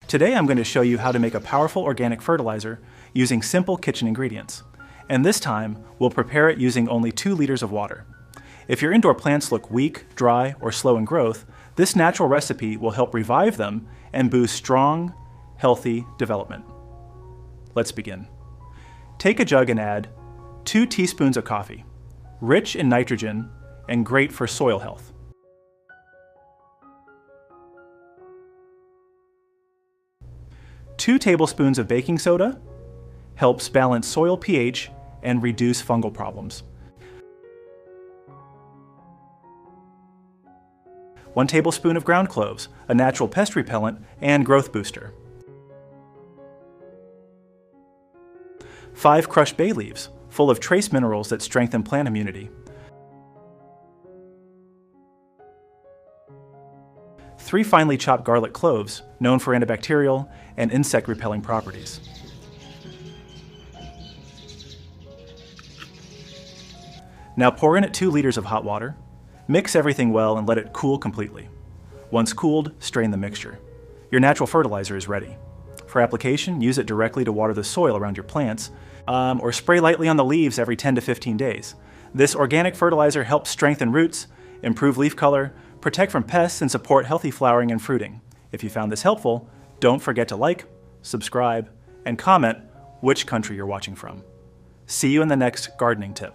Today I'm going to show you how to make a powerful organic fertilizer using simple kitchen ingredients. And this time, we'll prepare it using only 2 liters of water. If your indoor plants look weak, dry, or slow in growth, this natural recipe will help revive them and boost strong, healthy development. Let's begin. Take a jug and add 2 teaspoons of coffee, rich in nitrogen and great for soil health. 2 tablespoons of baking soda helps balance soil pH and reduce fungal problems. 1 tablespoon of ground cloves, a natural pest repellent and growth booster. 5 crushed bay leaves, full of trace minerals that strengthen plant immunity. 3 finely chopped garlic cloves, known for antibacterial and insect repelling properties. Now pour in at 2 liters of hot water. Mix everything well and let it cool completely. Once cooled, strain the mixture. Your natural fertilizer is ready. For application, use it directly to water the soil around your plants, or spray lightly on the leaves every 10 to 15 days. This organic fertilizer helps strengthen roots, improve leaf color, protect from pests, and support healthy flowering and fruiting. If you found this helpful, don't forget to like, subscribe, and comment which country you're watching from. See you in the next gardening tip.